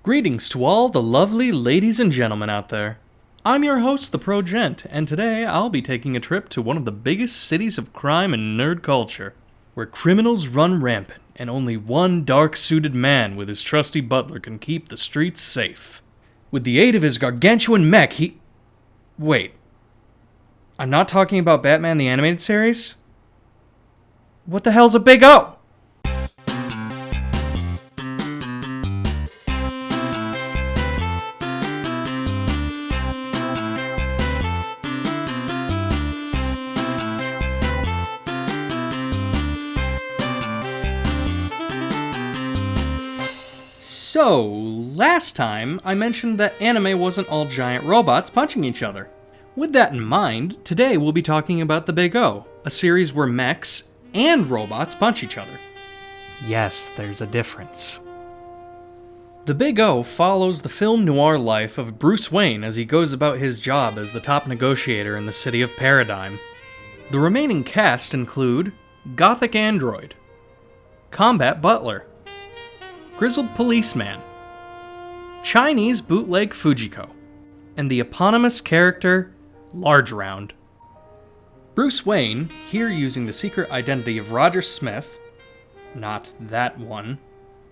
Greetings to all the lovely ladies and gentlemen out there. I'm your host, the Pro Gent, and today I'll be taking a trip to one of the biggest cities of crime and nerd culture, where criminals run rampant and only one dark-suited man with his trusty butler can keep the streets safe. With the aid of his gargantuan mech, Wait. I'm not talking about Batman the Animated Series? What the hell's a Big O? So, last time I mentioned that anime wasn't all giant robots punching each other. With that in mind, today we'll be talking about The Big O, a series where mechs and robots punch each other. Yes, there's a difference. The Big O follows the film noir life of Bruce Wayne as he goes about his job as the top negotiator in the city of Paradigm. The remaining cast include Gothic Android, Combat Butler, Grizzled Policeman, Chinese Bootleg Fujiko, and the eponymous character, Large Round. Bruce Wayne, here using the secret identity of Roger Smith, not that one,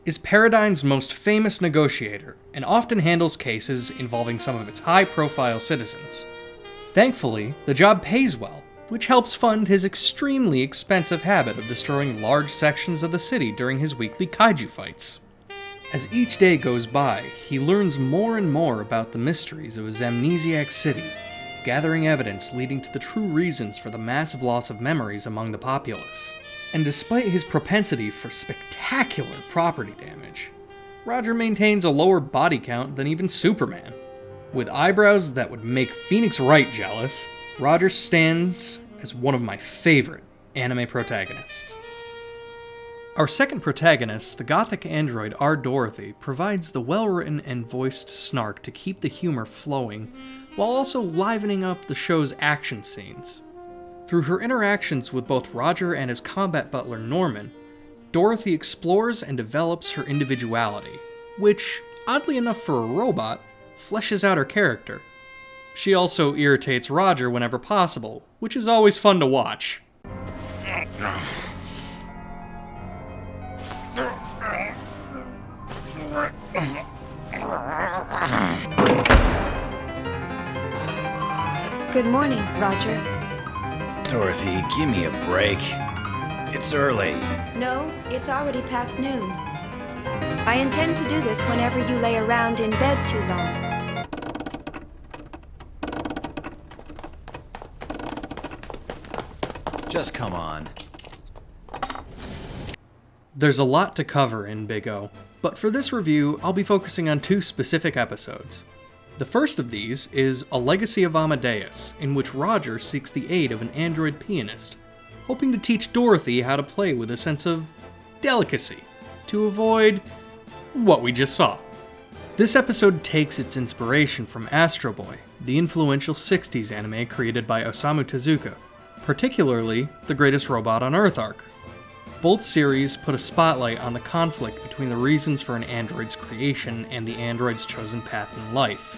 is Paradigm's most famous negotiator and often handles cases involving some of its high-profile citizens. Thankfully, the job pays well, which helps fund his extremely expensive habit of destroying large sections of the city during his weekly kaiju fights. As each day goes by, he learns more and more about the mysteries of his amnesiac city, gathering evidence leading to the true reasons for the massive loss of memories among the populace. And despite his propensity for spectacular property damage, Roger maintains a lower body count than even Superman. With eyebrows that would make Phoenix Wright jealous, Roger stands as one of my favorite anime protagonists. Our second protagonist, the Gothic android R. Dorothy, provides the well-written and voiced snark to keep the humor flowing, while also livening up the show's action scenes. Through her interactions with both Roger and his combat butler Norman, Dorothy explores and develops her individuality, which, oddly enough for a robot, fleshes out her character. She also irritates Roger whenever possible, which is always fun to watch. Good morning, Roger. Dorothy, give me a break. It's early. No, it's already past noon. I intend to do this whenever you lay around in bed too long. Just come on. There's a lot to cover in Big O, but for this review, I'll be focusing on two specific episodes. The first of these is A Legacy of Amadeus, in which Roger seeks the aid of an android pianist, hoping to teach Dorothy how to play with a sense of delicacy, to avoid what we just saw. This episode takes its inspiration from Astro Boy, the influential 60s anime created by Osamu Tezuka, particularly The Greatest Robot on Earth arc. Both series put a spotlight on the conflict between the reasons for an android's creation and the android's chosen path in life.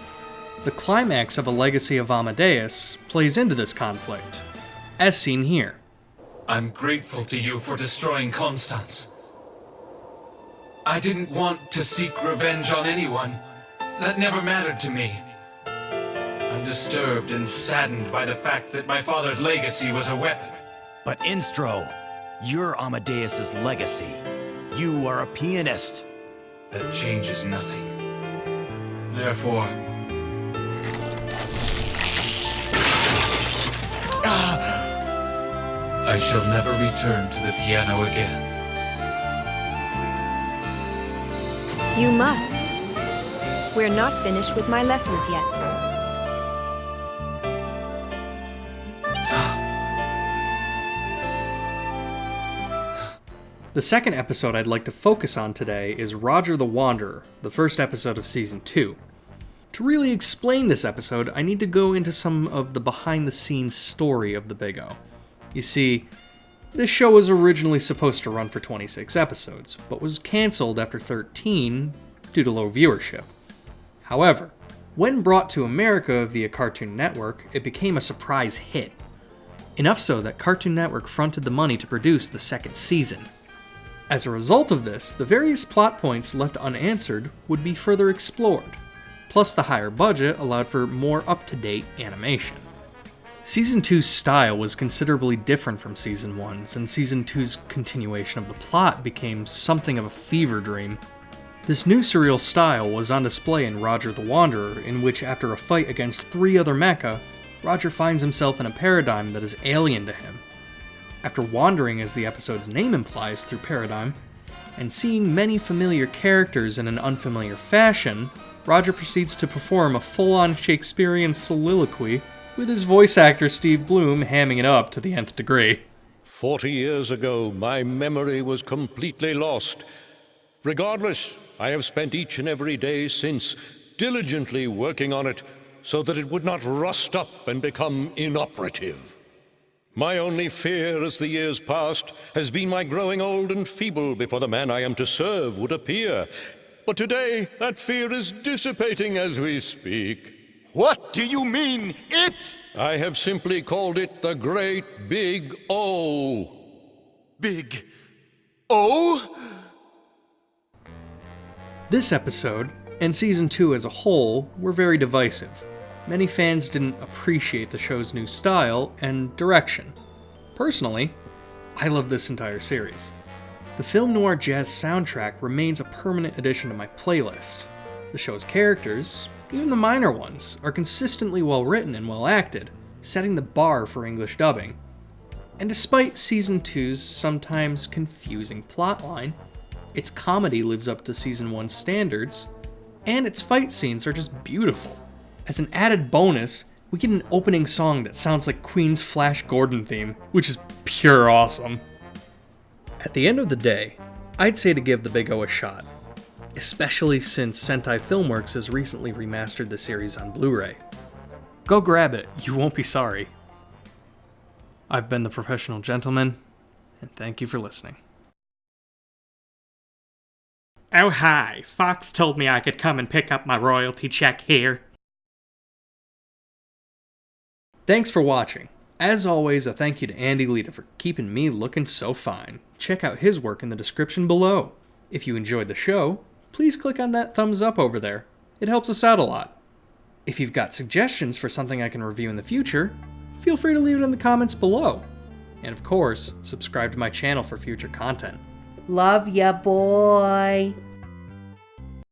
The climax of A Legacy of Amadeus plays into this conflict, as seen here. I'm grateful to you for destroying Constance. I didn't want to seek revenge on anyone. That never mattered to me. I'm disturbed and saddened by the fact that my father's legacy was a weapon. But Instro, you're Amadeus's legacy. You are a pianist. That changes nothing. Therefore, I shall never return to the piano again. You must. We're not finished with my lessons yet. The second episode I'd like to focus on today is Roger the Wanderer, the first episode of Season 2. To really explain this episode, I need to go into some of the behind-the-scenes story of The Big O. You see, this show was originally supposed to run for 26 episodes, but was cancelled after 13 due to low viewership. However, when brought to America via Cartoon Network, it became a surprise hit. Enough so that Cartoon Network fronted the money to produce the second season. As a result of this, the various plot points left unanswered would be further explored, plus the higher budget allowed for more up-to-date animation. Season 2's style was considerably different from Season 1's, and Season 2's continuation of the plot became something of a fever dream. This new surreal style was on display in Roger the Wanderer, in which after a fight against 3 other mecha, Roger finds himself in a paradigm that is alien to him. After wandering, as the episode's name implies, through Paradigm, and seeing many familiar characters in an unfamiliar fashion, Roger proceeds to perform a full-on Shakespearean soliloquy, with his voice actor Steve Bloom hamming it up to the nth degree. 40 years ago, my memory was completely lost. Regardless, I have spent each and every day since diligently working on it so that it would not rust up and become inoperative. My only fear as the years passed has been my growing old and feeble before the man I am to serve would appear. But today, that fear is dissipating as we speak. What do you mean, it? I have simply called it the Great Big O. Big O? This episode, and Season 2 as a whole, were very divisive. Many fans didn't appreciate the show's new style and direction. Personally, I love this entire series. The film noir jazz soundtrack remains a permanent addition to my playlist. The show's characters, even the minor ones, are consistently well written and well acted, setting the bar for English dubbing. And despite Season 2's sometimes confusing plotline, its comedy lives up to Season 1's standards, and its fight scenes are just beautiful. As an added bonus, we get an opening song that sounds like Queen's Flash Gordon theme, which is pure awesome. At the end of the day, I'd say to give The Big O a shot, especially since Sentai Filmworks has recently remastered the series on Blu-ray. Go grab it, you won't be sorry. I've been the Professional Gentleman, and thank you for listening. Oh hi, Fox told me I could come and pick up my royalty check here. Thanks for watching. As always, a thank you to Andy Lita for keeping me looking so fine. Check out his work in the description below. If you enjoyed the show, please click on that thumbs up over there. It helps us out a lot. If you've got suggestions for something I can review in the future, feel free to leave it in the comments below. And of course, subscribe to my channel for future content. Love ya, boy.